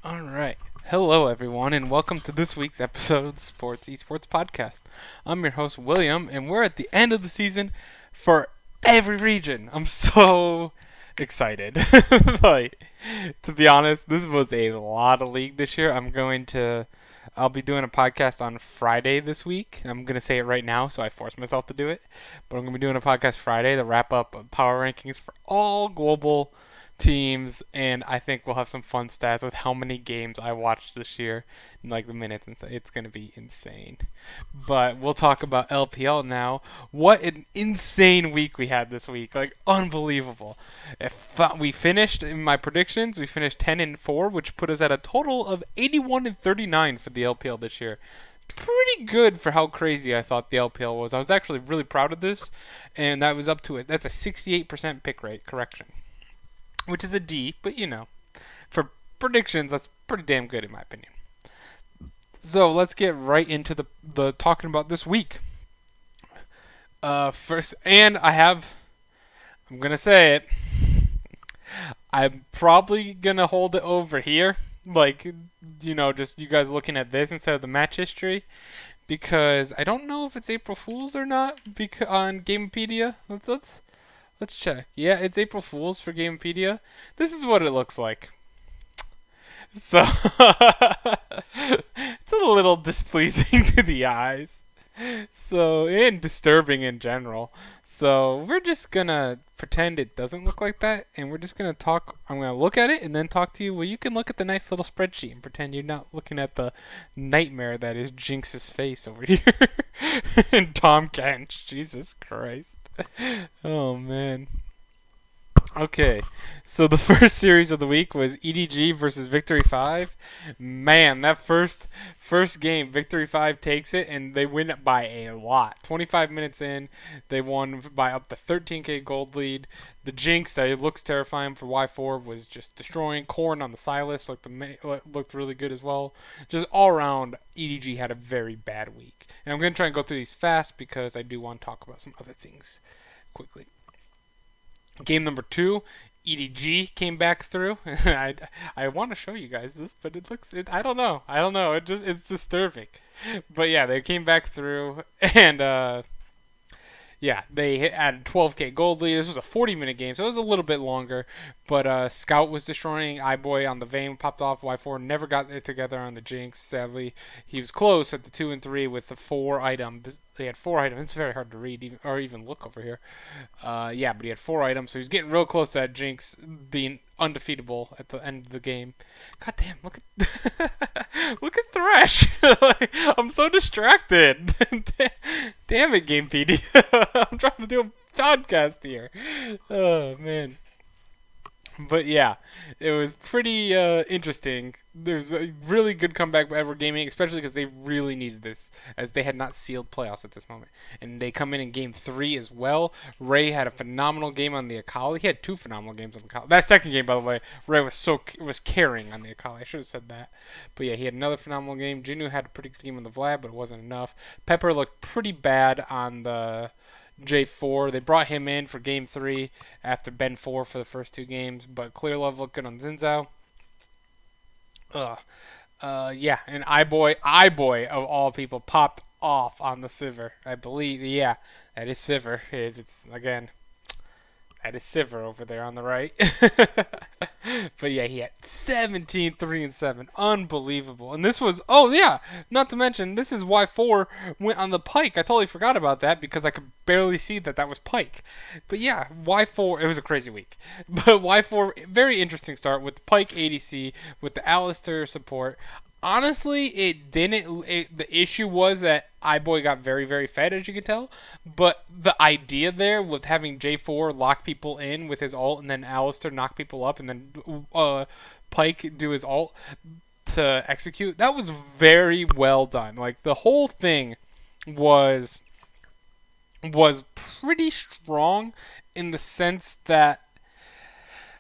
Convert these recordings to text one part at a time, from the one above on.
Alright. Hello, everyone, and welcome to this week's episode of the Esports Podcast. I'm your host, William, and we're at the end of the season for every region. I'm so excited. like, to be honest, this was a lot of league this year. I'll be doing a podcast on Friday this week. I'm going to say it right now, so I force myself to do it. But I'm going to be doing a podcast Friday to wrap up power rankings for all global teams, and I think we'll have some fun stats with how many games I watched this year, and like the minutes, and it's going to be insane. But we'll talk about LPL now. What an insane week we had this week! Like unbelievable. We finished in my predictions. We finished 10-4, which put us at a total of 81-39 for the LPL this year. Pretty good for how crazy I thought the LPL was. I was actually really proud of this, and that was up to it. That's a 68% pick rate. Correction. Which is a D, but for predictions, that's pretty damn good in my opinion. So let's get right into the talking about this week. First, and I'm gonna say it. I'm probably gonna hold it over here, like just you guys looking at this instead of the match history, because I don't know if it's April Fool's or not. On Gamepedia, let's check. Yeah, it's April Fool's for Gamepedia. This is what it looks like. So it's a little displeasing to the eyes. So, and disturbing in general. So we're just gonna pretend it doesn't look like that, and we're just gonna talk. I'm gonna look at it and then talk to you. Well, you can look at the nice little spreadsheet and pretend you're not looking at the nightmare that is Jinx's face over here. And Tom Kench. Jesus Christ. Oh man. Okay, so the first series of the week was EDG versus Victory 5. Man, that first game, Victory 5 takes it, and they win it by a lot. 25 minutes in, they won by up to 13k gold lead. The Jinx, that looks terrifying for Y4, was just destroying. Corn on the Silas looked really good as well. Just all around, EDG had a very bad week. And I'm going to try and go through these fast because I do want to talk about some other things quickly. Game number 2, EDG came back through. I want to show you guys this, but I don't know. It's disturbing. But yeah, they came back through, and yeah, they added 12k gold lead. This was a 40-minute game, so it was a little bit longer. But Scout was destroying. iBoy on the Vayne popped off. Y4 never got it together on the Jinx, sadly. He was close at the 2 and 3 with the 4 items. They had 4 items. It's very hard to read or even look over here. Yeah, but he had 4 items, so he was getting real close to that Jinx being undefeatable at the end of the game. God damn, look at look at Thresh. I'm so distracted. Damn it, Gamepedia. I'm trying to do a podcast here. Oh man. But yeah, it was pretty interesting. There's a really good comeback by Ever Gaming, especially because they really needed this, as they had not sealed playoffs at this moment. And they come in game 3 as well. Ray had a phenomenal game on the Akali. He had 2 phenomenal games on the Akali. That second game, by the way, Ray was carrying on the Akali. I should have said that. But yeah, he had another phenomenal game. Jinu had a pretty good game on the Vlad, but it wasn't enough. Pepper looked pretty bad on the J4. They brought him in for game 3 after Ben 4 for the first 2 games, but Clear Love looked good on Zinzao. Yeah, and iBoy of all people popped off on the Sivir. I believe, yeah, that is Sivir. It's again, that is Sivir over there on the right. But yeah, he had 17, 3, and 7. Unbelievable. And this was, oh yeah, not to mention, this is Y4 went on the Pyke. I totally forgot about that because I could barely see that was Pyke. But yeah, Y4, it was a crazy week. But Y4, very interesting start with the Pyke ADC, with the Alistair support. Honestly, the issue was that iBoy got very, very fed, as you can tell. But the idea there with having J4 lock people in with his ult and then Alistair knock people up and then Pyke do his ult to execute, that was very well done. Like, the whole thing was pretty strong in the sense that,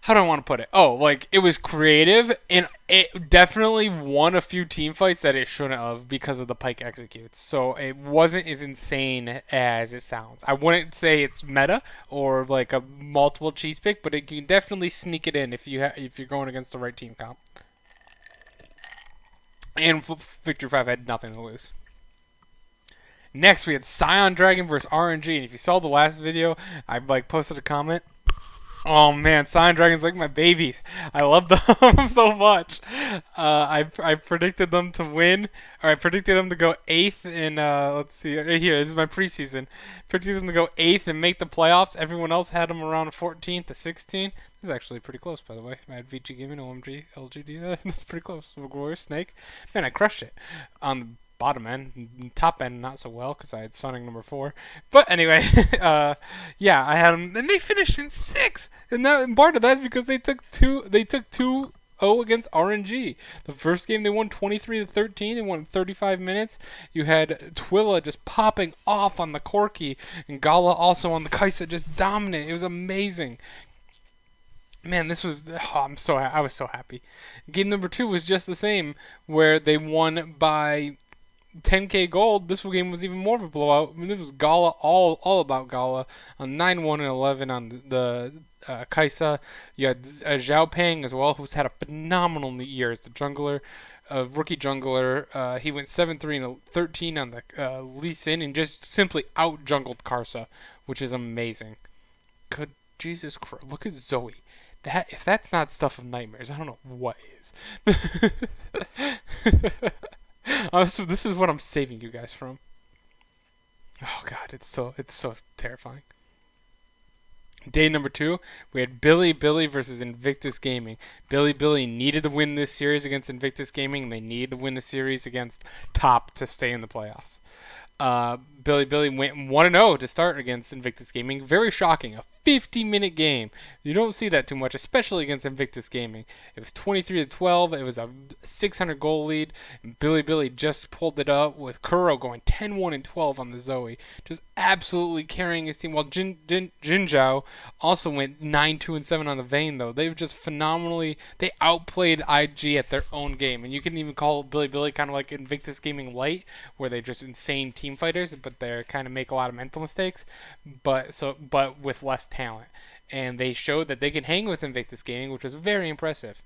how do I want to put it? Oh, like, it was creative, and it definitely won a few team fights that it shouldn't have because of the Pyke executes. So it wasn't as insane as it sounds. I wouldn't say it's meta or like a multiple cheese pick, but it can definitely sneak it in if you're going against the right team comp. And Victory 5 had nothing to lose. Next, we had Scion Dragon versus RNG. And if you saw the last video, I posted a comment. Oh man, Scion Dragon's like my babies. I love them so much. I predicted them to win, or I predicted them to go eighth in. Let's see, right here. This is my preseason. Predicted them to go eighth and make the playoffs. Everyone else had them around 14th to 16th. This is actually pretty close, by the way. I had VG Gaming, OMG, LGD. That's pretty close. Warrior Snake. Man, I crushed it on the bottom end. Top end not so well because I had Sonic number 4. But anyway, yeah, I had them, and they finished in 6th. And part of that's because they took 2-0 against RNG. The first game they won 23-13. They won 35 minutes. You had Twilla just popping off on the Corki, and Gala also on the Kaisa, just dominant. It was amazing. Man, this was I was so happy. Game number 2 was just the same, where they won by 10k gold. This game was even more of a blowout. I mean, this was Gala, all about Gala, on 9-1 and 11 on the Kaisa. You had Zhao Peng as well, who's had a phenomenal year as the jungler, rookie jungler. He went 7-3 and 13 on the Lee Sin and just simply out jungled Karsa, which is amazing. Good Jesus Christ! Look at Zoe. If that's not stuff of nightmares, I don't know what is. So this is what I'm saving you guys from. Oh god, it's so terrifying. Day number 2, we had Billy versus Invictus Gaming. Billy needed to win this series against Invictus Gaming. And they needed to win the series against Top to stay in the playoffs. Billy went 1-0 to start against Invictus Gaming. Very shocking. A 50-minute game. You don't see that too much, especially against Invictus Gaming. It was 23-12. It was a 600 goal lead. And Billy just pulled it up with Kuro going 10-1 and 12 on the Zoe. Just absolutely carrying his team. While Jin Zhao also went 9-2 and 7 on the Vayne, though. They've just phenomenally... They outplayed IG at their own game. And you can even call Billy kind of like Invictus Gaming Light, where they're just insane team fighters, but they kind of make a lot of mental mistakes, but with less talent. And they showed that they can hang with Invictus Gaming, which was very impressive.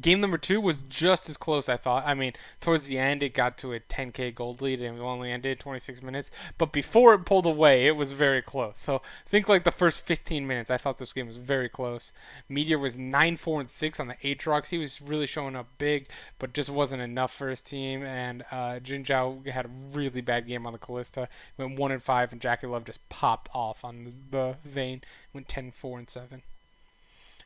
Game number 2 was just as close, I thought. I mean, towards the end, it got to a 10k gold lead, and it only ended 26 minutes. But before it pulled away, it was very close. So think like the first 15 minutes, I thought this game was very close. Meteor was 9-4 and 6 on the Aatrox. He was really showing up big, but just wasn't enough for his team. And Jin Zhao had a really bad game on the Callista. Went 1 and 5, and Jackie Love just popped off on the Vayne. Went 10-4 and 7.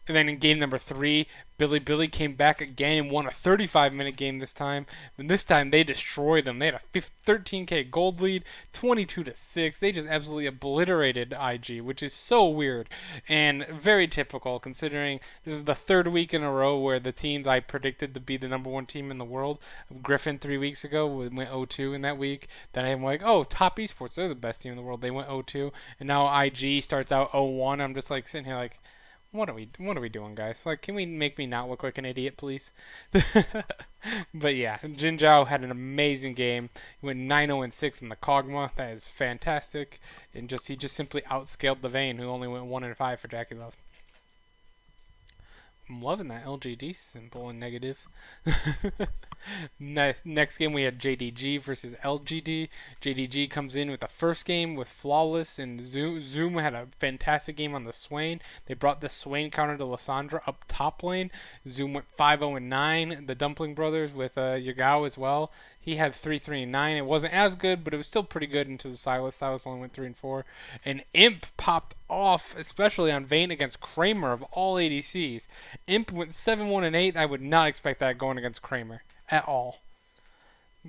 And then in game number 3, Billy came back again and won a 35-minute game this time. And this time they destroyed them. They had a 13k gold lead, 22-6. They just absolutely obliterated IG, which is so weird and very typical considering this is the 3rd week in a row where the teams I predicted to be the number 1 team in the world, Griffin 3 weeks ago went 0-2 in that week. Then I'm like, oh, Top Esports, they're the best team in the world. They went 0-2, and now IG starts out 0-1. I'm just like sitting here like, what are we doing, guys? Like, can we make me not look like an idiot, please? But yeah, Jin Zhao had an amazing game. He went 9-0 and 6 in the Kog'Maw. That is fantastic. And he just simply outscaled the Vayne, who only went 1 and 5 for Jackie Love. I'm loving that LGD symbol in negative. Next game we had JDG versus LGD. JDG comes in with the first game with Flawless, and Zoom had a fantastic game on the Swain. They brought the Swain counter to Lissandra up top lane. Zoom went 5-0 and 9. The Dumpling Brothers with Yagao as well. He had 3-3 and 9. It wasn't as good, but it was still pretty good into the Silas. Silas only went 3 and 4. And Imp popped off, especially on Vayne against Kramer of all ADCs. Imp went 7-1 and 8. I would not expect that going against Kramer at all.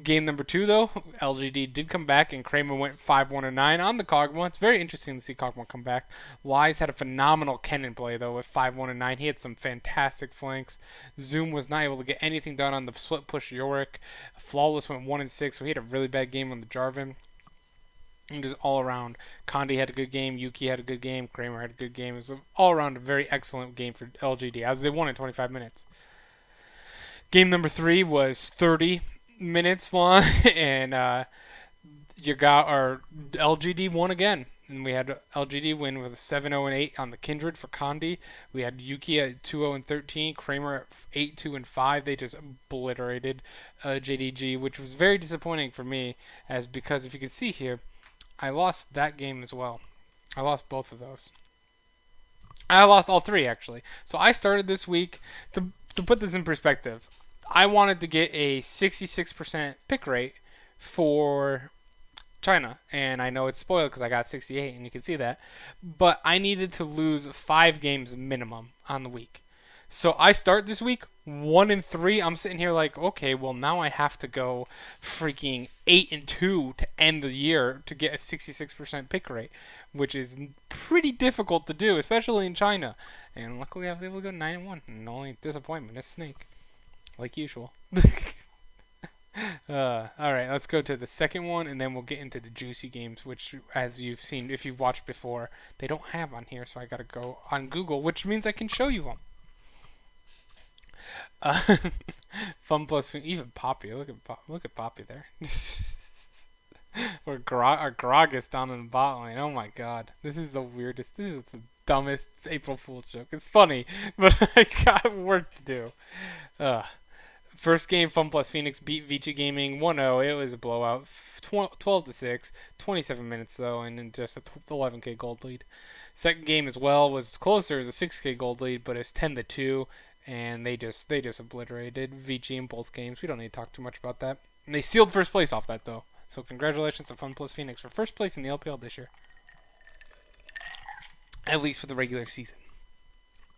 Game number 2, though, LGD did come back, and Kramer went 5-1 and 9 on the Kog'Maw. It's very interesting to see Kog'Maw come back. Wise had a phenomenal Kennen play, though, with 5-1 and 9. He had some fantastic flanks. Zoom was not able to get anything done on the split push Yorick. Flawless went 1 and 6, so he had a really bad game on the Jarvan. And just all around, Condi had a good game, Yuki had a good game, Kramer had a good game. It was all around a very excellent game for LGD, as they won in 25 minutes. Game number 3 was 30 minutes long, and LGD won again. And we had LGD win with a 7-0 and 8 on the Kindred for Condi. We had Yuki at 2-0 and 13, Kramer at 8-2 and 5. They just obliterated JDG, which was very disappointing for me, as because if you can see here, I lost that game as well. I lost both of those. I lost all three actually. So I started this week to put this in perspective. I wanted to get a 66% pick rate for China, and I know it's spoiled because I got 68, and you can see that. But I needed to lose 5 games minimum on the week. So I start this week 1-3. I'm sitting here like, okay, well now I have to go freaking 8-2 to end the year to get a 66% pick rate, which is pretty difficult to do, especially in China. And luckily I was able to go 9-1. And the only disappointment is Snake, like usual. Alright, let's go to the second one, and then we'll get into the juicy games, which, as you've seen, if you've watched before, they don't have on here, so I gotta go on Google, which means I can show you them. Fun plus even Poppy. Look at Poppy there. Or Gragas down in the bot lane. Oh my god, this is the weirdest. This is the dumbest April Fool's joke. It's funny, but I got work to do. First game, Fun Plus Phoenix beat Vici Gaming 1-0. It was a blowout, 12-6, 27 minutes though, and then just a 11k gold lead. Second game as well was closer, it was a 6k gold lead, but it's 10-2, and they just obliterated Vici in both games. We don't need to talk too much about that. And they sealed first place off that though. So congratulations to Fun Plus Phoenix for first place in the LPL this year, at least for the regular season.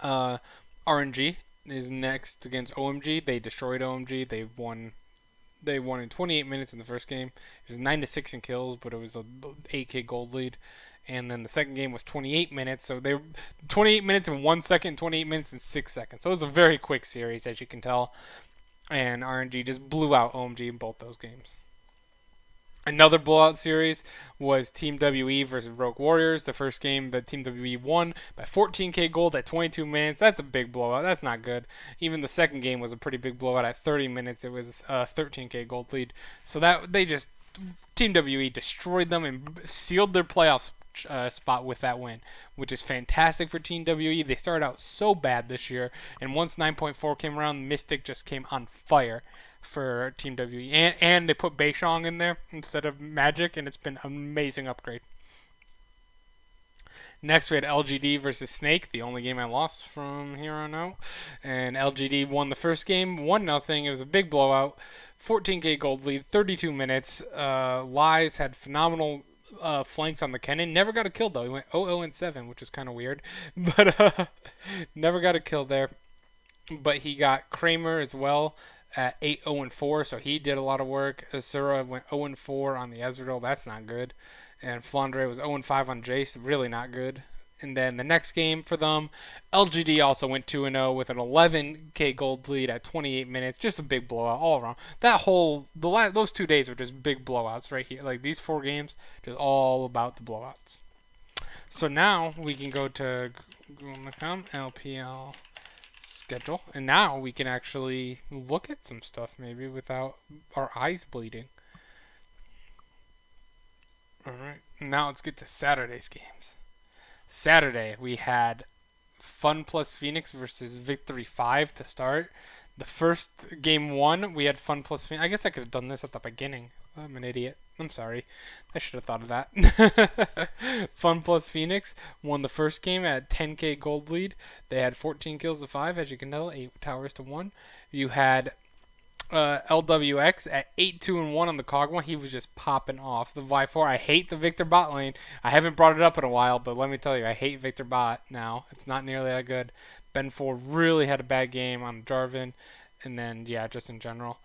RNG is next against OMG. They destroyed OMG. They won in 28 minutes in the first game. It was 9-6 in kills, but it was a 8k gold lead. And then the second game was 28 minutes. So they were 28 minutes in 1 second, 28 minutes in 6 seconds. So it was a very quick series, as you can tell. And RNG just blew out OMG in both those games. Another blowout series was Team WE versus Rogue Warriors. The first game, the Team WE won by 14k gold at 22 minutes. That's a big blowout. That's not good. Even the second game was a pretty big blowout at 30 minutes. It was a 13k gold lead. So that Team WE destroyed them and sealed their playoff spot with that win, which is fantastic for Team WE. They started out so bad this year, and once 9.4 came around, Mystic just came on fire for Team WE, and they put Beishong in there instead of Magic, and it's been an amazing upgrade. Next, we had LGD versus Snake, the only game I lost from here on out, and LGD won the first game 1-0. It was a big blowout, 14k gold lead, 32 minutes. Lies had phenomenal flanks on the Kennen. Never got a kill though. He went 0-0-7, which is kind of weird, but never got a kill there. But he got Kramer as well at 8-0-4, so he did a lot of work. Asura went 0-4 on the Ezreal, that's not good. And Flandre was 0-5 on Jace, really not good. And then the next game for them, LGD also went 2-0 with an 11k gold lead at 28 minutes. Just a big blowout all around. Those 2 days were just big blowouts right here. Like these 4 games, just all about the blowouts. So now we can go to Google.com, LPL schedule, and now we can actually look at some stuff maybe without our eyes bleeding. Alright, now let's get to Saturday's games. Saturday we had Fun Plus Phoenix versus Victory 5 to start. The first game 1 we had Fun Plus Phoenix. I guess I could have done this at the beginning. I'm an idiot. I'm sorry. I should have thought of that. Fun Plus Phoenix won the first game at 10k gold lead. They had 14 kills to 5, as you can tell, 8 towers to 1. You had LWX at 8-2-1 on the Kog'Maw. He was just popping off. The Vi4, I hate the Victor bot lane. I haven't brought it up in a while, but let me tell you, I hate Victor bot now. It's not nearly that good. Ben 4 really had a bad game on Jarvan, and then, yeah, just in general.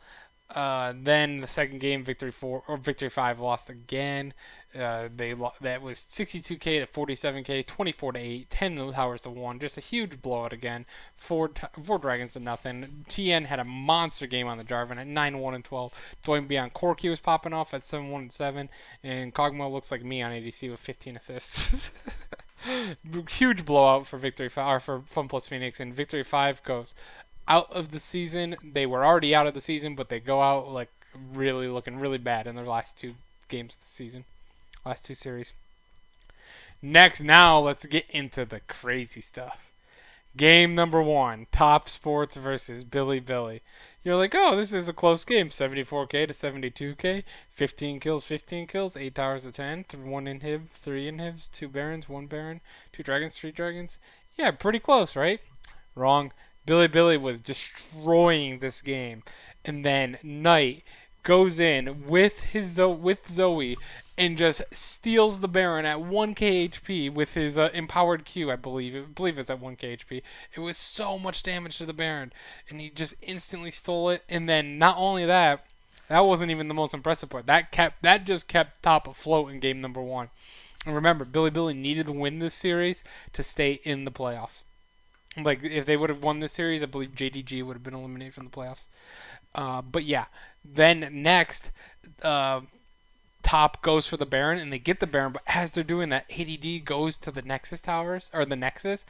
Then the second game, Victory 5 lost again. That was 62k to 47k, 24 to 8, 10 towers to 1. Just a huge blowout again. Four dragons to nothing. TN had a monster game on the Jarvan at 9-1-12. Beyond Corki was popping off at 7-1-7, and Kog'Maw looks like me on ADC with 15 assists. Huge blowout for Victory 5 or for Fun Plus Phoenix, and Victory 5 goes out of the season. They were already out of the season, but they go out like really looking really bad in their last 2 games of the season, last 2 series. Now let's get into the crazy stuff. Game number 1, Top Sports versus Billy Billy. You're like, oh, this is a close game. 74k to 72k. 15 kills, 15 kills. 8 towers to 10. 1 inhib, 3 inhibs. 2 barons, 1 baron. 2 dragons, 3 dragons. Yeah, pretty close, right? Wrong. Billy Billy was destroying this game. And then Knight goes in with Zoe and just steals the Baron at 1k HP with his empowered Q, I believe it's at 1k HP. It was so much damage to the Baron, and he just instantly stole it. And then not only that, that wasn't even the most impressive part. That just kept top afloat in game number 1. And remember, Billy Billy needed to win this series to stay in the playoffs. Like, if they would have won this series, I believe JDG would have been eliminated from the playoffs. But yeah, then next, Top goes for the Baron, and they get the Baron. But as they're doing that, ADD goes to the Nexus towers, or the Nexus,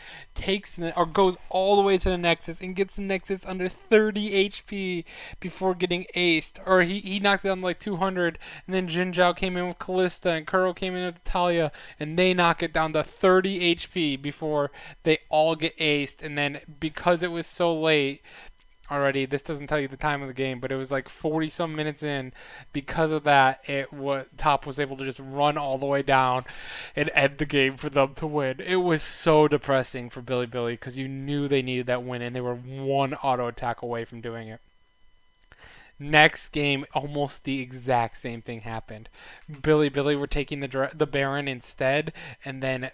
goes all the way to the Nexus and gets the Nexus under 30 HP before getting aced. Or he knocked it down to like 200, and then Jin Zhao came in with Callista, and Kuro came in with Talia, and they knock it down to 30 HP before they all get aced. And then because it was so late already, this doesn't tell you the time of the game, but it was like 40 some minutes in. Because of that, Top was able to just run all the way down and end the game for them to win. It was so depressing for Billy Billy because you knew they needed that win, and they were one auto attack away from doing it. Next game, almost the exact same thing happened. Billy were taking the Baron instead, and then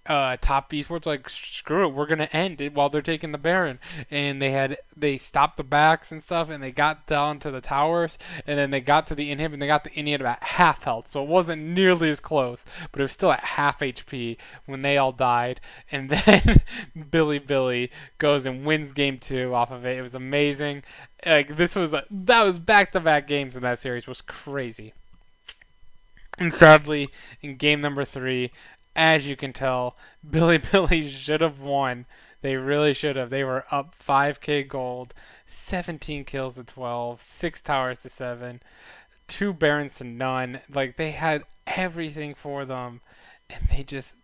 Top Esports like, screw it, we're gonna end it while they're taking the Baron. And they stopped the backs and stuff, and they got down to the towers, and then they got to the inhib, and they got the inhib at half health, so it wasn't nearly as close, but it was still at half HP when they all died. And then Billy goes and wins game 2 off of it. It was amazing. Like, that was back-to-back games in that series. It was crazy. And sadly, in game number 3, as you can tell, Billy should have won. They really should have. They were up 5k gold, 17 kills to 12, 6 towers to 7, 2 barons to none. Like, they had everything for them, and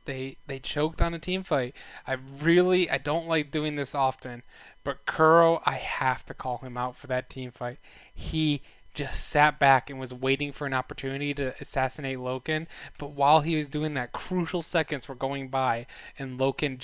they choked on a team fight. I don't like doing this often, but Kuro, I have to call him out for that team fight. He just sat back and was waiting for an opportunity to assassinate Loken. But while he was doing that, crucial seconds were going by, and Loken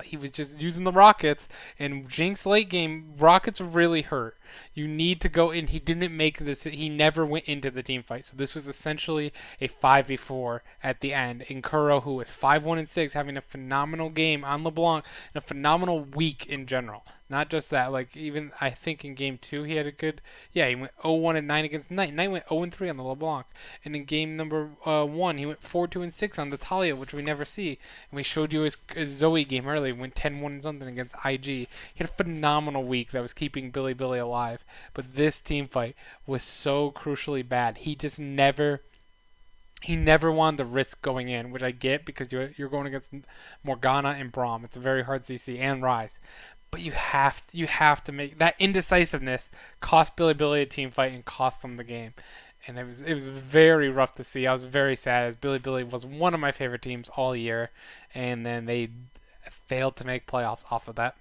he was just using the rockets. And Jinx late game, rockets really hurt. You need to go in. He didn't make this. He never went into the team fight. So this was essentially a 5v4 at the end. And Kuro, who was 5-1-6, having a phenomenal game on LeBlanc and a phenomenal week in general. Not just that, like, even I think in game 2 he had a good, he went 0-1-9 against Knight. Knight went 0-3 on the LeBlanc. And in game number 1, he went 4-2-6 on the Talia, which we never see. And we showed you his Zoe game earlier. He went 10-1 something against IG. He had a phenomenal week that was keeping Billy alive. But this team fight was so crucially bad. He never wanted to risk going in, which I get because you're going against Morgana and Braum. It's a very hard CC, and Ryze. But you have to make that indecisiveness cost Billy a team fight and cost them the game. And it was very rough to see. I was very sad, as Billy was one of my favorite teams all year, and then they failed to make playoffs off of that.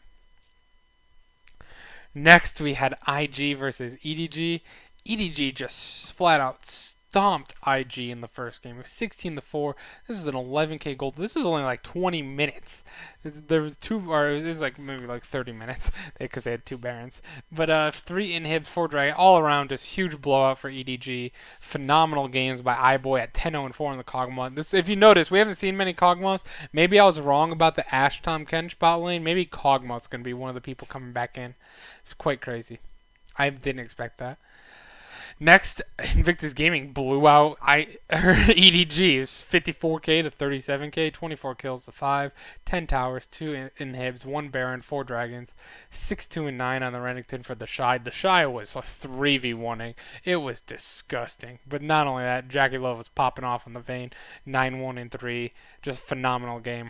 Next, we had IG versus EDG. EDG just flat out stomped IG in the first game. It was 16-4. This was an 11k gold. This was only like 20 minutes. There was it was like maybe like 30 minutes because they had 2 barons. But 3 inhibs, 4 dragon, all around just huge blowout for EDG. Phenomenal games by iBoy at 10-0-4 in the Kog'Maw. If you notice, we haven't seen many Kog'Maws. Maybe I was wrong about the Ashe Tom Ken bot lane. Maybe Kog'Maw's going to be one of the people coming back in. It's quite crazy. I didn't expect that. Next, Invictus Gaming blew out EDG. It was 54k to 37k, 24 kills to 5, 10 towers, 2 inhibs, 1 baron, 4 dragons, 6-2-9 on the Renekton for the Shy. The Shy was a 3v1ing. It was disgusting. But not only that, Jackie Love was popping off on the vein, 9-1-3. Just phenomenal game.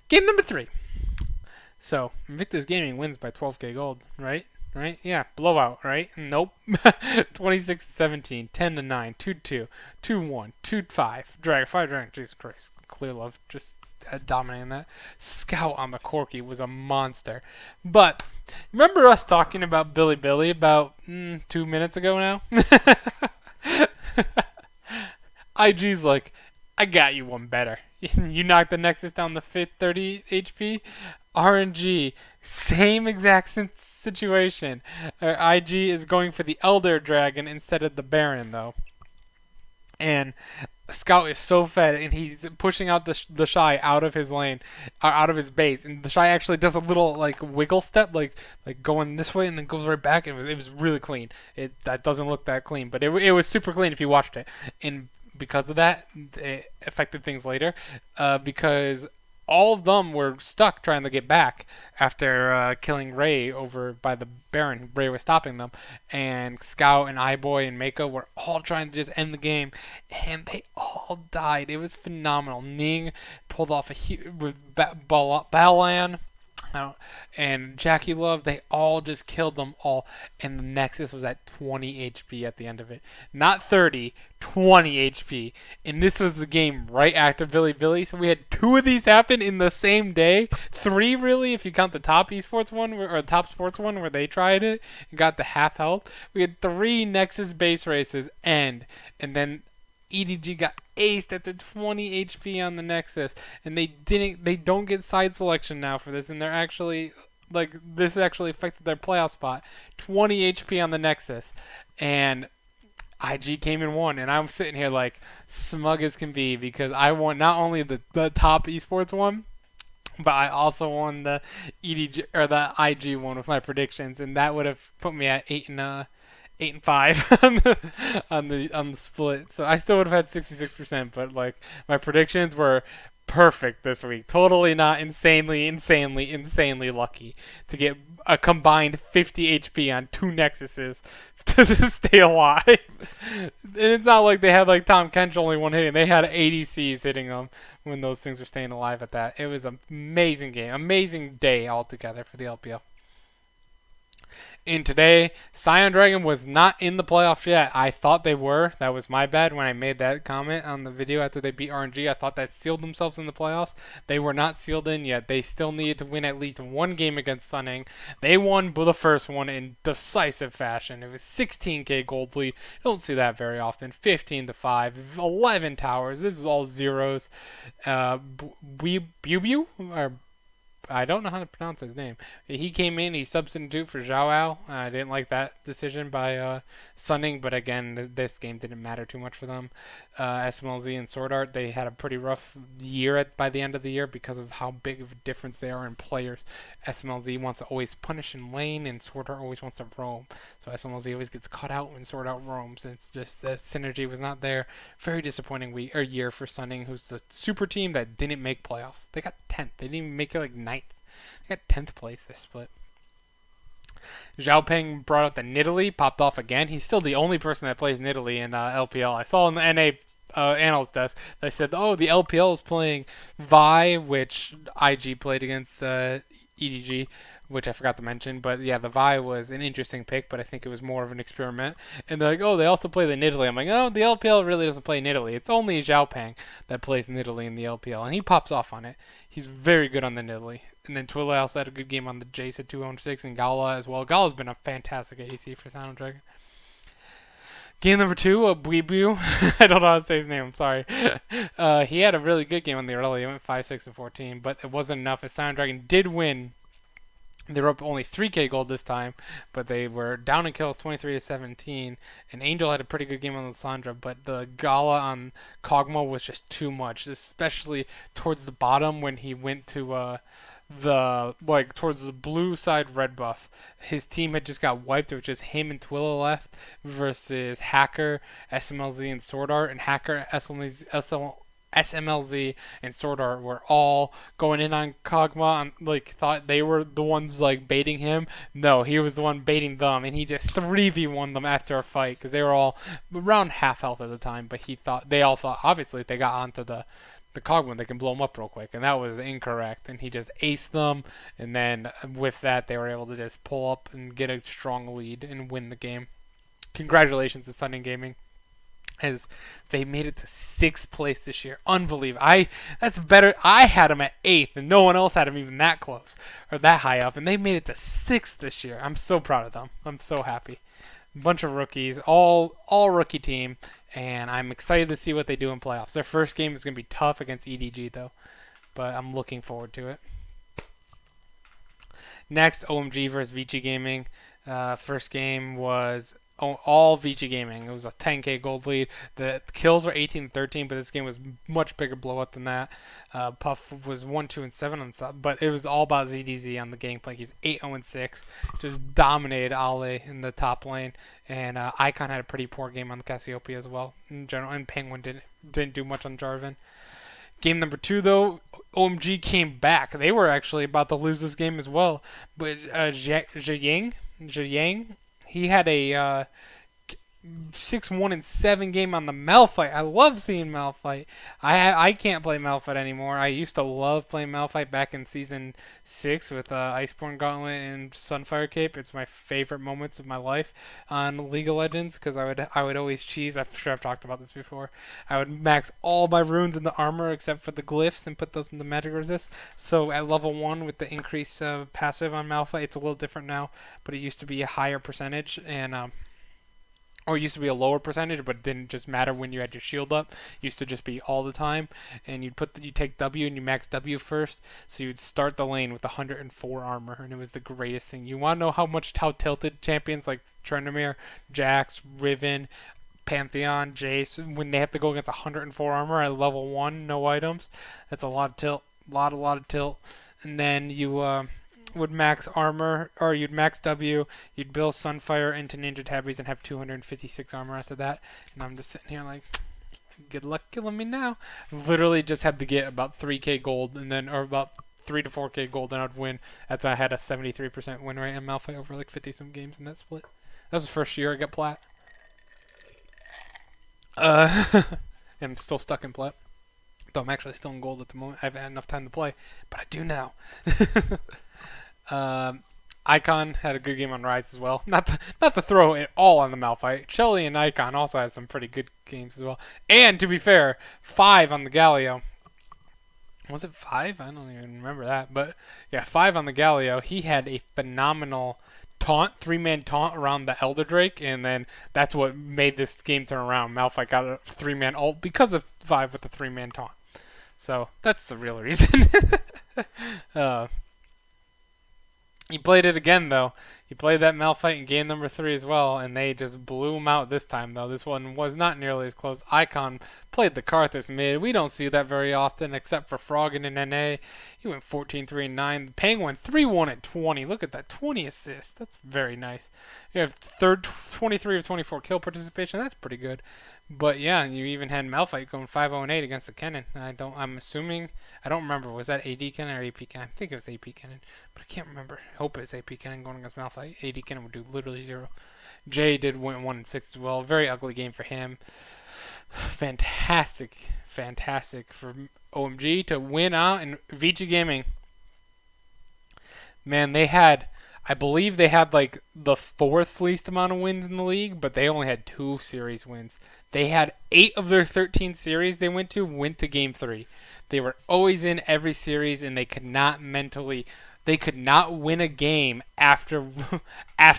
Game number 3. So, Invictus Gaming wins by 12k gold, right? Right? Yeah, blowout, right? Nope. 26-17, 10-9, 2-2, 2-1, 2-5, 5 dragon. Jesus Christ. Clear Love just dominating that. Scout on the Corki was a monster. But remember us talking about Billy about 2 minutes ago now? IG's like, I got you one better. You knocked the Nexus down to 30 HP. RNG, same exact situation. IG is going for the Elder Dragon instead of the Baron, though. And Scout is so fed, and he's pushing out the Shy out of his lane, or out of his base. And the Shy actually does a little like wiggle step, like going this way and then goes right back. And it was really clean. That doesn't look that clean, but it was super clean if you watched it. And because of that, it affected things later, because all of them were stuck trying to get back after killing Ray over by the Baron. Ray was stopping them, and Scout and Eyeboy and Mako were all trying to just end the game, and they all died. It was phenomenal. Ning pulled off a huge with Balan. And Jackie Love, they all just killed them all. And the Nexus was at 20 HP at the end of it. Not 30, 20 HP. And this was the game right after Billy. So we had 2 of these happen in the same day. 3, really, if you count the top esports one, or top sports one, where they tried it and got the half health. We had 3 Nexus base races end. And then EDG got aced at their 20 HP on the Nexus, and they don't get side selection now for this, and they're actually this actually affected their playoff spot. 20 HP on the Nexus, and IG came and won, and I'm sitting here like smug as can be because I won not only the top esports one, but I also won the EDG or the IG one with my predictions, and that would have put me at 8-5 on the split. So I still would have had 66%, but like my predictions were perfect this week. Totally not insanely lucky to get a combined 50 HP on 2 Nexuses to stay alive. And it's not like they had like Tom Kench only one hitting. They had ADCs hitting them when those things were staying alive at that. It was an amazing game. Amazing day altogether for the LPL. And today, Scion Dragon was not in the playoffs yet. I thought they were. That was my bad when I made that comment on the video after they beat RNG. I thought that sealed themselves in the playoffs. They were not sealed in yet. They still needed to win at least one game against Sunning. They won the first one in decisive fashion. It was 16k gold lead. Don't see that very often. 15-5, 11 towers. This is all zeros. Bubu? Or I don't know how to pronounce his name. He came in, he substituted for Zhao. I didn't like that decision by Sunning, but again, this game didn't matter too much for them. SMLZ and Sword Art, they had a pretty rough year by the end of the year because of how big of a difference they are in players. SMLZ wants to always punish in lane, and Sword Art always wants to roam. So SMLZ always gets caught out when Sword Art roams. And it's just that synergy was not there. Very disappointing year for Sunning, who's the super team that didn't make playoffs. They got 10th. They didn't even make it like 9th. They got 10th place this split. Zhao Peng brought out the Nidalee, popped off again. He's still the only person that plays Nidalee in LPL. I saw on the NA analyst desk, they said, oh, the LPL is playing Vi, which IG played against EDG, which I forgot to mention. But yeah, the Vi was an interesting pick, but I think it was more of an experiment. And they're like, oh, they also play the Nidalee. I'm like, oh, the LPL really doesn't play Nidalee. It's only Zhao Peng that plays Nidalee in the LPL, and he pops off on it. He's very good on the Nidalee. And then Twilla also had a good game on the Jace at 206, and Gala as well. Gala's been a fantastic ADC for Silent Dragon. Game number 2, Buibu. I don't know how to say his name, I'm sorry. He had a really good game on the early. He went 5-6-14, but it wasn't enough as Silent Dragon did win. They were up only 3k gold this time, but they were down in kills 23-17. And Angel had a pretty good game on Lissandra, but the Gala on Kog'Maw was just too much, especially towards the bottom when he went to towards the blue side red buff. His team had just got wiped. It was just him and Twilla left versus Hacker, SMLZ, and Sword Art. And Hacker, SMLZ, and Sword Art were all going in on Kog'Maw, thought they were the ones baiting him. No, he was the one baiting them, and he just 3v1 them after a fight because they were all around half health at the time. But they all thought obviously if they got onto the Kog'Maw, they can blow him up real quick, and that was incorrect. And he just aced them, and then with that, they were able to just pull up and get a strong lead and win the game. Congratulations to Sunning Gaming. as they made it to 6th place this year. Unbelievable. That's better. I had them at 8th, and no one else had them even that close or that high up, and they made it to 6th this year. I'm so proud of them. I'm so happy. Bunch of rookies, all rookie team, and I'm excited to see what they do in playoffs. Their first game is going to be tough against EDG though, but I'm looking forward to it. Next, OMG versus Vici Gaming. First game was all Vici Gaming. It was a 10k gold lead. The kills were 18-13, but this game was much bigger blowout than that. Puff was 1-2-7 on sub, but it was all about ZDZ on the gameplay. He was 8-0-6, just dominated Ale in the top lane, and Icon had a pretty poor game on the Cassiopeia as well in general, and Penguin didn't do much on Jarvan. Game number 2, though, OMG came back. They were actually about to lose this game as well. But Zhiyang, he had a 6-1-7 game on the Malphite. I love seeing Malphite. I can't play Malphite anymore. I used to love playing Malphite back in Season 6 with Iceborne Gauntlet and Sunfire Cape. It's my favorite moments of my life on League of Legends because I would always cheese. I'm sure I've talked about this before. I would max all my runes in the armor except for the glyphs and put those in the magic resist. So at level 1 with the increase of passive on Malphite, it's a little different now, but it used to be a higher percentage, and or it used to be a lower percentage, but it didn't just matter when you had your shield up. It used to just be all the time, and you take W and you max W first, so you'd start the lane with 104 armor, and it was the greatest thing. You want to know how tilted champions like Trendemir, Jax, Riven, Pantheon, Jace, when they have to go against 104 armor at level 1, no items, that's a lot of tilt, lot of tilt, and then you would max armor, or you'd max W, you'd build Sunfire into Ninja Tabbies and have 256 armor after that. And I'm just sitting here like, good luck killing me now. Literally just had to get about 3k gold, and then, or about 3 to 4k gold, and I'd win. That's why I had a 73% win rate on Malphite over like 50 some games in that split. That was the first year I got plat. And I'm still stuck in plat. Though I'm actually still in gold at the moment. I haven't had enough time to play, but I do now. Icon had a good game on Rise as well. Not to throw it all on the Malphite. Shelly and Icon also had some pretty good games as well. And to be fair, 5 on the Galio. Was it 5? I don't even remember that. But yeah, 5 on the Galio. He had a phenomenal taunt, 3-man taunt around the Elder Drake, and then that's what made this game turn around. Malphite got a 3-man ult because of 5 with the 3-man taunt. So that's the real reason. He played it again, though. He played that Malphite in game number 3 as well, and they just blew him out this time, though. This one was not nearly as close. Icon played the Karthus mid. We don't see that very often, except for Froggen and NA. He went 14-3-9. Penguin 3-1 at 20. Look at that, 20 assists. That's very nice. You have 23 of 24 kill participation. That's pretty good. But yeah, you even had Malphite going 5-0-8 against the Kennen. I'm assuming, I don't remember, was that AD Kennen or AP Kennen? I think it was AP Kennen, but I can't remember. I hope it's AP Kennen going against Malphite. AD Kennen would do literally 0. Jay did win 1-6 as well. Very ugly game for him. Fantastic for OMG to win out. And Vici Gaming, man, I believe they had like the 4th least amount of wins in the league, but they only had 2 series wins. They had 8 of their 13 series they went to game 3. They were always in every series, and they could not win a game after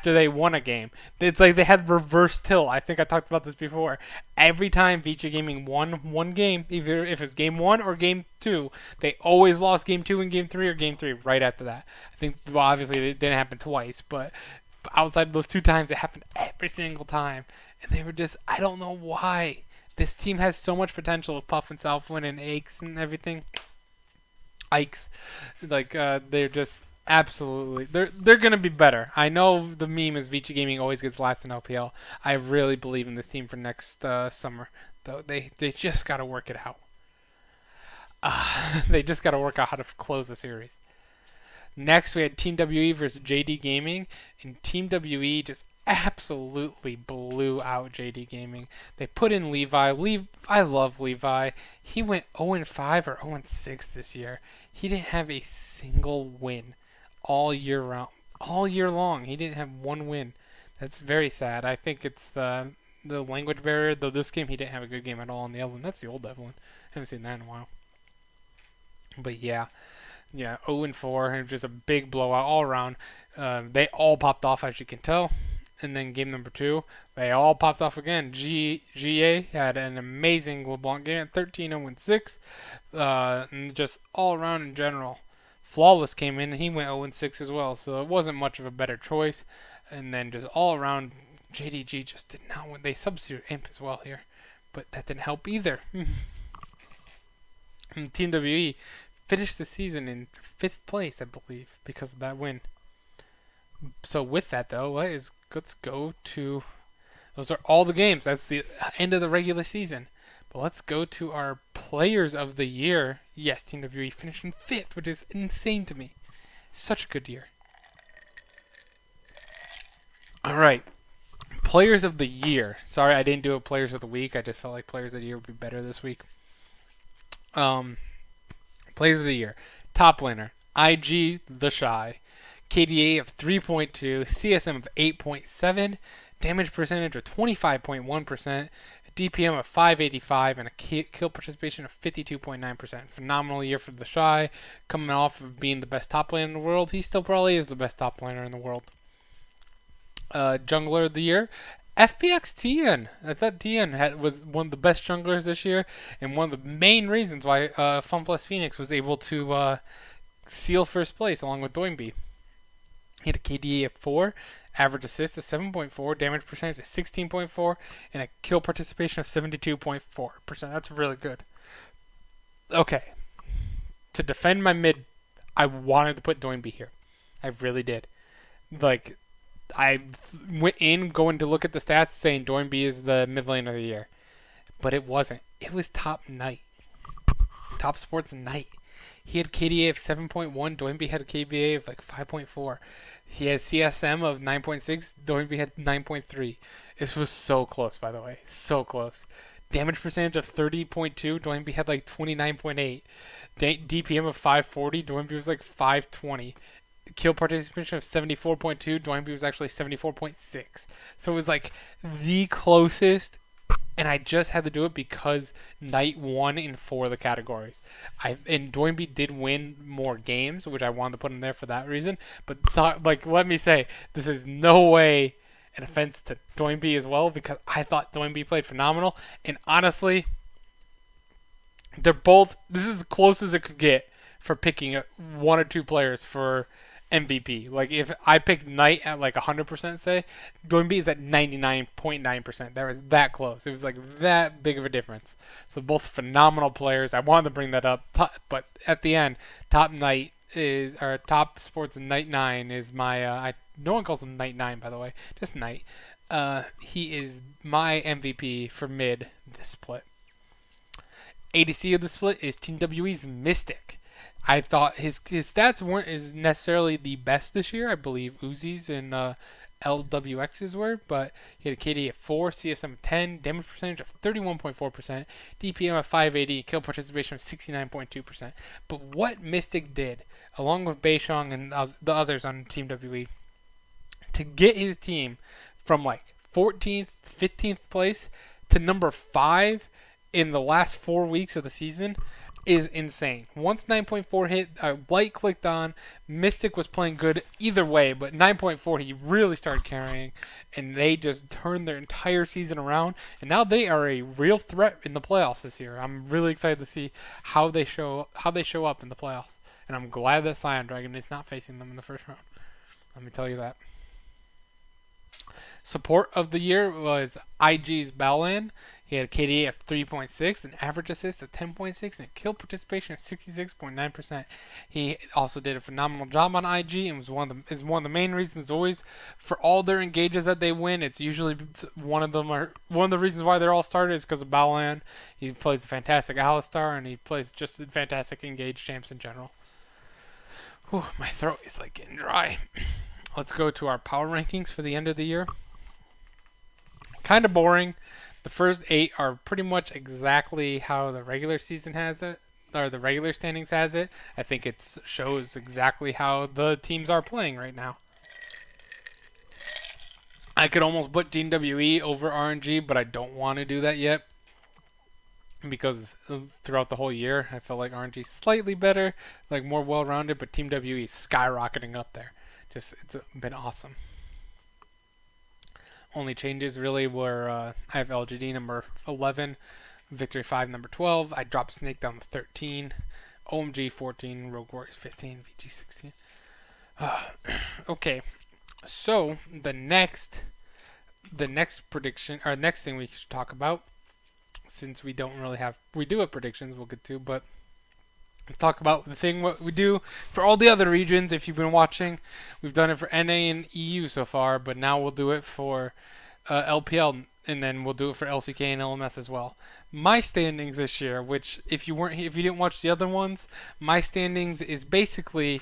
they won a game. It's like they had reverse tilt. I think I talked about this before. Every time Vici Gaming won one game, either if it's game 1 or game 2, they always lost game 2 and game 3 or game 3 right after that. I think, well, obviously it didn't happen twice, but outside of those 2 times, it happened every single time. And they were just, I don't know why. This team has so much potential with Puff and Southwind and Aches and everything. Ikes. Like, they're just absolutely, they're going to be better. I know the meme is Vici Gaming always gets last in LPL. I really believe in this team for next summer. Though they just got to work it out. They just got to work out how to close the series. Next, we had Team WE versus JD Gaming, and Team WE just absolutely blew out JD Gaming. They put in Levi. I love Levi. He went 0-5 or 0-6 this year. He didn't have a single win all year long. He didn't have one win. That's very sad. I think it's the language barrier. Though this game he didn't have a good game at all on the Evelyn. That's the old Evelyn. Haven't seen that in a while. But yeah, 0-4, and just a big blowout all around. They all popped off, as you can tell. And then game number 2, they all popped off again. GA had an amazing LeBlanc game at 13-0-6. And just all around in general. Flawless came in, and he went 0-6 as well. So it wasn't much of a better choice. And then just all around, JDG just did not win. They substituted Imp as well here. But that didn't help either. And Team WE finished the season in 5th place, I believe, because of that win. So with that, though, let's go to... Those are all the games. That's the end of the regular season. But let's go to our Players of the Year. Yes, Team WE finished in 5th, which is insane to me. Such a good year. All right. Players of the Year. Sorry, I didn't do a Players of the Week. I just felt like Players of the Year would be better this week. Players of the Year. Top laner, IG The Shy. KDA of 3.2, CSM of 8.7, damage percentage of 25.1%, DPM of 585, and a kill participation of 52.9%. Phenomenal year for The Shy, coming off of being the best top laner in the world. He still probably is the best top laner in the world. Jungler of the Year, FPX Tien. I thought Tien was one of the best junglers this year, and one of the main reasons why FunPlus Phoenix was able to seal first place along with Doinby. He had a KDA of 4, average assist of 7.4, damage percentage of 16.4, and a kill participation of 72.4%. That's really good. Okay. To defend my mid, I wanted to put Doinby here. I really did. Like, I went in going to look at the stats saying Doinby is the mid lane of the year. But it wasn't. It was Top Knight. Top Sports Knight. He had KDA of 7.1. Doinby had a KDA of like 5.4. He had CSM of 9.6. Doinby had 9.3. This was so close, by the way. So close. Damage percentage of 30.2. Doinby had like 29.8. DPM of 540. Doinby was like 520. Kill participation of 74.2. Doinby was actually 74.6. So it was like the closest. And I just had to do it because Knight won in 4 of the categories. And Doinby did win more games, which I wanted to put in there for that reason. But let me say, this is no way an offense to Doinby as well, because I thought Doinby played phenomenal. And honestly, they're both. This is as close as it could get for picking 1 or 2 players for MVP. Like, if I picked Knight at like 100%, say, Doinby is at 99.9%. That was that close. It was like that big of a difference. So both phenomenal players. I wanted to bring that up, but at the end, Top Sports Knight 9 is my. No one calls him Knight 9, by the way. Just Knight. He is my MVP for mid this split. ADC of the split is Team WE's Mystic. I thought his stats weren't as necessarily the best this year. I believe Uzi's and LWX's were, but he had a KD of 4, CSM of 10, damage percentage of 31.4%, DPM of 580, kill participation of 69.2%. But what Mystic did, along with Beishong and the others on Team WE, to get his team from like 14th, 15th place to number 5 in the last 4 weeks of the season is insane. Once 9.4 hit, I clicked on. Mystic was playing good either way, but 9.4 he really started carrying, and they just turned their entire season around, and now they are a real threat in the playoffs this year. I'm really excited to see how they show up in the playoffs, and I'm glad that Scion Dragon is not facing them in the first round. Let me tell you that. Support of the year was IG's Balan. He had a KDA of 3.6, an average assist of 10.6, and a kill participation of 66.9%. He also did a phenomenal job on IG and was one of the main reasons always for all their engages that they win. It's usually one of the reasons why they're all started is because of Balan. He plays a fantastic Alistar, and he plays just fantastic engaged champs in general. Whew, my throat is like getting dry. Let's go to our power rankings for the end of the year. Kind of boring. The first 8 are pretty much exactly how the regular season has it, or the regular standings has it. I think it shows exactly how the teams are playing right now. I could almost put Team WE over RNG, but I don't want to do that yet because throughout the whole year, I felt like RNG is slightly better, like more well-rounded, but Team WE is skyrocketing up there. Just it's been awesome. Only changes really were I have LGD number 11, Victory 5 number 12. I dropped Snake down to 13, OMG 14, Rogue Warriors 15, VG 16. Okay, so the next prediction or next thing we should talk about, since we do have predictions we'll get to, but let's talk about the thing what we do for all the other regions. If you've been watching, we've done it for NA and EU so far, but now we'll do it for LPL, and then we'll do it for LCK and LMS as well. My standings this year, which if you didn't watch the other ones, my standings is basically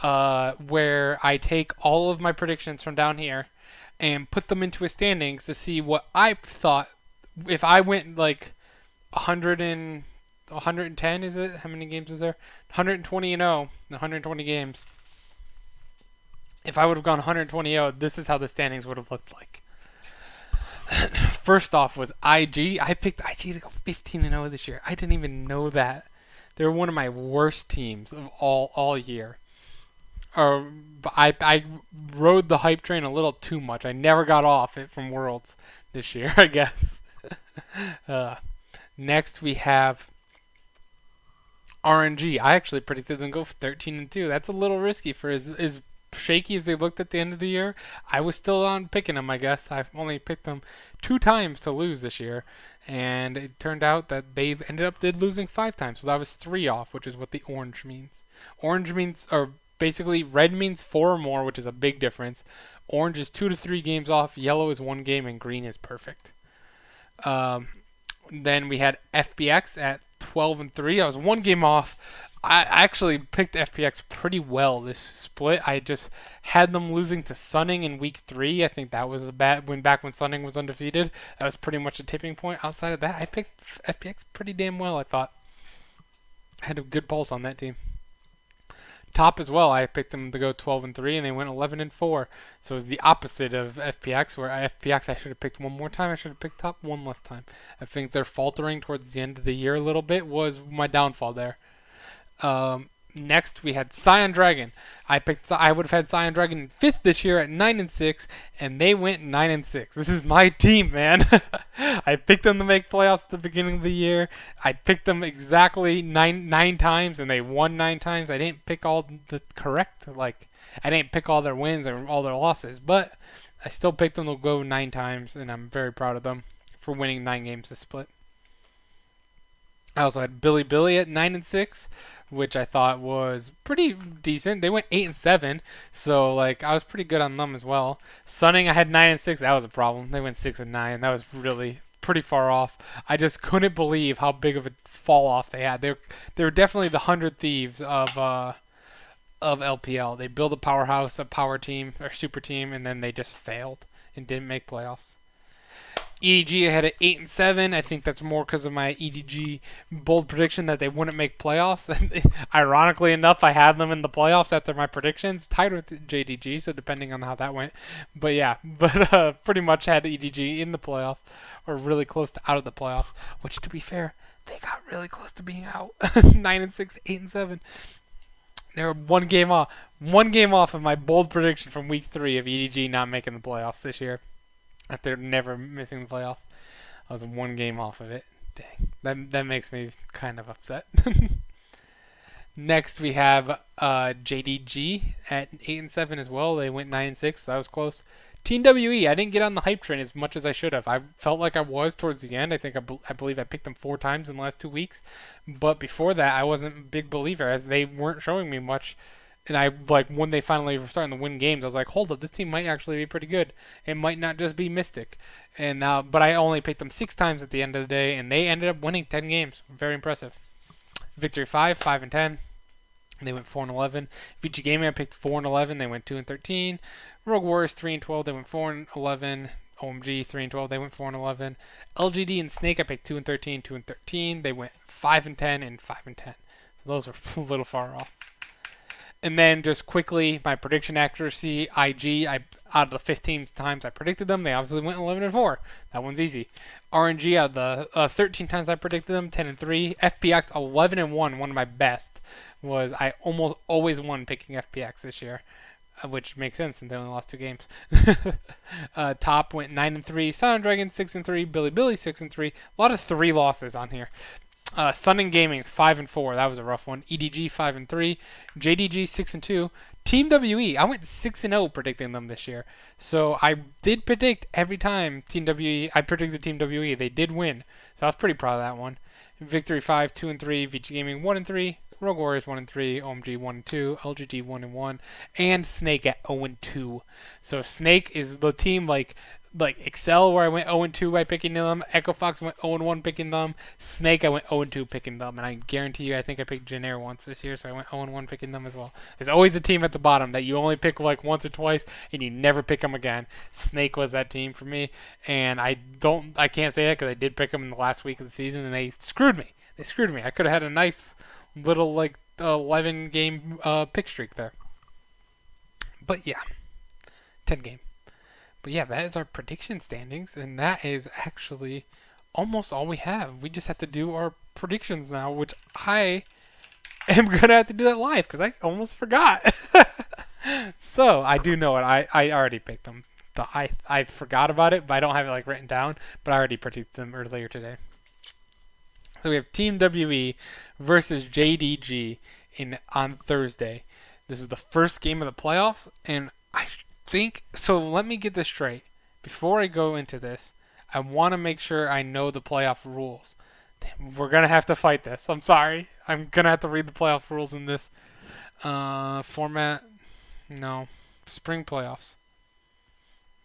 where I take all of my predictions from down here and put them into a standings to see what I thought if I went like 110, is it? How many games is there? 120 and 0, 120 games. If I would have gone 120 0, this is how the standings would have looked like. First off was IG. I picked IG to go 15 and 0 this year. I didn't even know that. They're one of my worst teams of all year. I rode the hype train a little too much. I never got off it from Worlds this year, I guess. Next we have RNG. I actually predicted them to go 13 and 2. That's a little risky for as shaky as they looked at the end of the year. I was still on picking them, I guess. I've only picked them 2 times to lose this year, and it turned out that they ended up losing 5 times. So that was 3 off, which is what the orange means. Orange means, or basically red means 4 or more, which is a big difference. Orange is 2 to 3 games off. Yellow is 1 game, and green is perfect. Then we had FPX at 12 and 3. I was 1 game off. I actually picked FPX pretty well this split. I just had them losing to Sunning in week 3. I think that was a bad back when Sunning was undefeated. That was pretty much a tipping point. Outside of that, I picked FPX pretty damn well, I thought. I had a good pulse on that team. Top as well, I picked them to go 12 and 3, and they went 11 and 4. So it was the opposite of FPX, where FPX I should have picked 1 more time. I should have picked top 1 less time. I think they're faltering towards the end of the year a little bit was my downfall there. Next we had Scion Dragon. I would have had Scion Dragon in 5th this year at 9 and 6, and they went 9 and 6. This is my team, man. I picked them to make playoffs at the beginning of the year. I picked them exactly nine times, and they won 9 times. I didn't pick all the correct, I didn't pick all their wins or all their losses, but I still picked them to go 9 times, and I'm very proud of them for winning 9 games this split. I also had Billy at 9 and 6, which I thought was pretty decent. They went 8 and 7, so I was pretty good on them as well. Sunning, I had 9 and 6. That was a problem. They went 6 and 9. That was really pretty far off. I just couldn't believe how big of a fall off they had. They were definitely the 100 Thieves of LPL. They built a powerhouse, a power team or super team, and then they just failed and didn't make playoffs. EDG I had an 8 and 7. I think that's more because of my EDG bold prediction that they wouldn't make playoffs. Ironically enough, I had them in the playoffs after my predictions, tied with JDG. So depending on how that went, but yeah, pretty much had EDG in the playoffs or really close to out of the playoffs. Which, to be fair, they got really close to being out. 9 and 6, 8 and 7. They were 1 game off. 1 game off of my bold prediction from week 3 of EDG not making the playoffs this year. That they're never missing the playoffs. I was 1 game off of it. Dang. That makes me kind of upset. Next we have JDG at 8 and 7 as well. They went 9 and 6, so that was close. Team WE, I didn't get on the hype train as much as I should have. I felt like I was towards the end. I think I believe I picked them 4 times in the last 2 weeks. But before that, I wasn't a big believer as they weren't showing me much. And I when they finally were starting to win games, I was like, hold up, this team might actually be pretty good. It might not just be Mystic. And now, but I only picked them 6 times at the end of the day, and they ended up winning 10 games. Very impressive. Victory 5 and 10. They went 4 and 11. VG Gaming I picked 4 and 11. They went 2 and 13. Rogue Warriors 3 and 12. They went 4 and 11. OMG 3 and 12. They went 4 and 11. LGD and Snake I picked 2 and 13. 2 and 13. They went 5 and 10 and 5 and 10. So those are a little far off. And then just quickly, my prediction accuracy, IG, out of the 15 times I predicted them, they obviously went 11-4. That one's easy. RNG, out of the 13 times I predicted them, 10-3. FPX, 11-1. One of my best was I almost always won picking FPX this year, which makes sense since they only lost 2 games. Top went 9-3. Silent Dragon 6-3. Billy 6-3. A lot of 3 losses on here. Sun and Gaming 5-4. That was a rough one. EDG 5-3. JDG 6-2. Team WE. I went 6-0 predicting them this year. So I did predict every time Team WE. I predicted Team WE. They did win. So I was pretty proud of that one. Victory 5 2-3. VG Gaming 1-3. Rogue Warriors 1-3. OMG 1-2. LGG 1-1. And Snake at 0-2. So Snake is the team like Excel, where I went 0-2 by picking them. Echo Fox went 0-1 picking them. Snake, I went 0-2 picking them. And I guarantee you, I think I picked Janair once this year, so I went 0-1 picking them as well. There's always a team at the bottom that you only pick like once or twice, and you never pick them again. Snake was that team for me, and I can't say that because I did pick them in the last week of the season, and they screwed me. I could have had a nice little 11 game pick streak there. But yeah, 10 game. But yeah, that is our prediction standings, and that is actually almost all we have. We just have to do our predictions now, which I am going to have to do that live because I almost forgot. So I do know it. I already picked them. But I forgot about it, but I don't have it written down. But I already predicted them earlier today. So we have Team WE versus JDG on Thursday. This is the first game of the playoffs, and I think so. Let me get this straight before I go into this. I want to make sure I know the playoff rules. We're gonna have to fight this. I'm sorry. I'm gonna have to read the playoff rules in this format. No, spring playoffs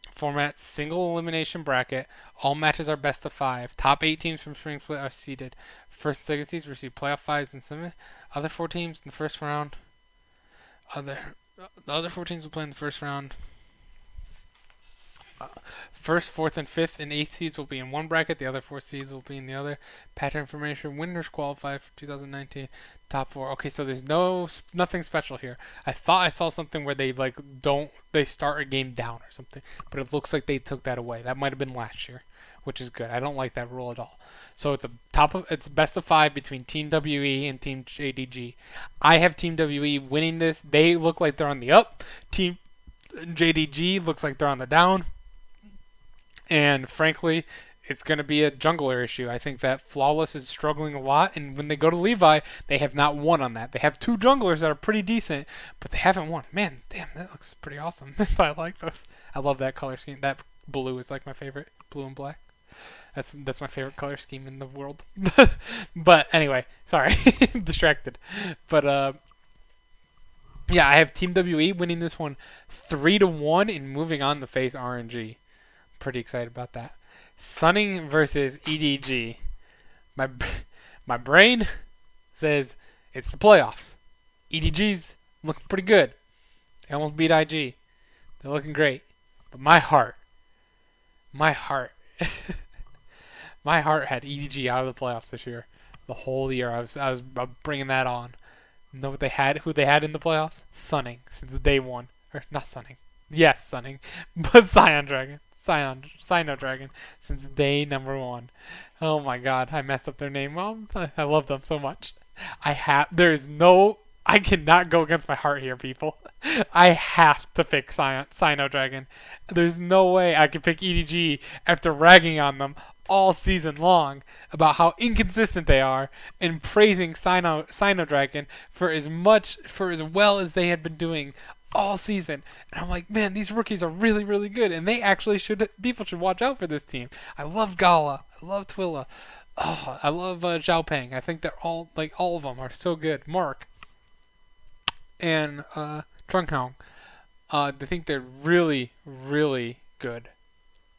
format. Single elimination bracket. All matches are best of 5. Top 8 teams from spring play are seeded. First and second seeds receive playoff 5s and 7. Other 4 teams in the first round. The other 4 teams will play in the first round. First, 4th, and 5th and 8th seeds will be in one bracket. The other 4 seeds will be in the other. Pattern information. Winners qualify for 2019 top 4. Okay, so there's nothing special here. I thought I saw something where they they start a game down or something, but it looks like they took that away. That might have been last year, which is good. I don't like that rule at all. So it's best of 5 between Team WE and Team JDG. I have Team WE winning this. They look like they're on the up. Team JDG looks like they're on the down. And frankly, it's going to be a jungler issue. I think that Flawless is struggling a lot, and when they go to Levi, they have not won on that. They have 2 junglers that are pretty decent, but they haven't won. Man, damn, that looks pretty awesome. I like those. I love that color scheme. That blue is like my favorite, blue and black. That's my favorite color scheme in the world. But anyway, sorry, I'm distracted. But yeah, I have Team WE winning this one 3-1 and moving on to face RNG. Pretty excited about that. Sunning versus EDG. My brain says it's the playoffs. EDG's looking pretty good. They almost beat IG. They're looking great. But my heart my heart had EDG out of the playoffs this year. The whole year I was bringing that on. You know what they had? Who they had in the playoffs? Sunning since day one. Or not Sunning. Yes, Sunning. But Sino Dragon since day number 1. Oh my god, I messed up their name. I love them so much. I cannot go against my heart here, people. I have to pick Sino Dragon. There's no way I can pick EDG after ragging on them all season long about how inconsistent they are and praising Sino Dragon for as well as they had been doing all season. And I'm like, man, these rookies are really, really good, and people should watch out for this team. I love Gala. I love Twilla. Oh, I love Zhao Peng. I think they're all of them are so good. Mark and Trunkhong. I think they're really, really good.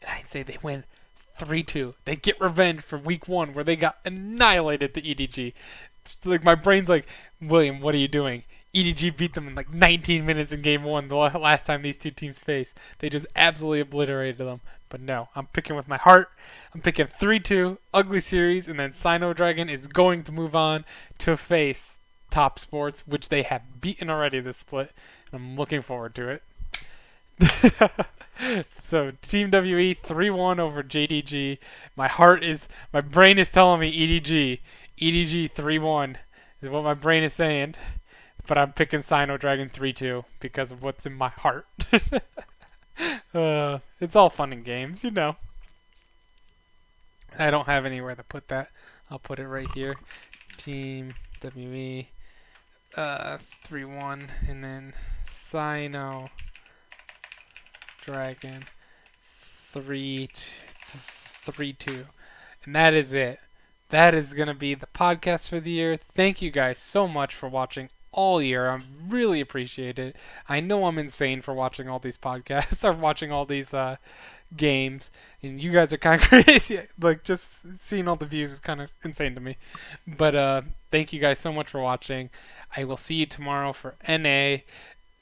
And I'd say they win 3-2. They get revenge for week 1 where they got annihilated to EDG. It's like my brain's like, William, what are you doing? EDG beat them in 19 minutes in game 1 the last time these two teams faced. They just absolutely obliterated them. But no, I'm picking with my heart. I'm picking 3-2, ugly series, and then Sino Dragon is going to move on to face Top Sports, which they have beaten already this split. And I'm looking forward to it. So Team WE 3-1 over JDG. My brain is telling me EDG 3-1 is what my brain is saying. But I'm picking Sino Dragon 3-2 because of what's in my heart. It's all fun and games, you know. I don't have anywhere to put that. I'll put it right here. Team WE 3-1, and then Sino Dragon 3-2. And that is it. That is going to be the podcast for the year. Thank you guys so much for watching all year. I really appreciate it. I know I'm insane for watching all these podcasts or watching all these games, and you guys are kind of crazy. Like, just seeing all the views is kind of insane to me. But thank you guys so much for watching. I will see you tomorrow for NA,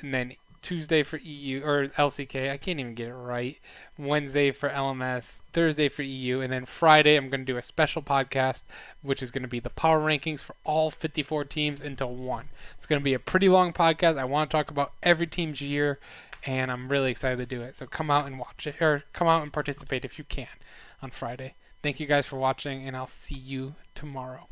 and then Tuesday for EU or LCK. I can't even get it right. Wednesday for LMS, Thursday for EU, and then Friday I'm going to do a special podcast, which is going to be the power rankings for all 54 teams into one. It's going to be a pretty long podcast. I want to talk about every team's year, and I'm really excited to do it. So come out and watch it, or come out and participate if you can on Friday. Thank you guys for watching, and I'll see you tomorrow.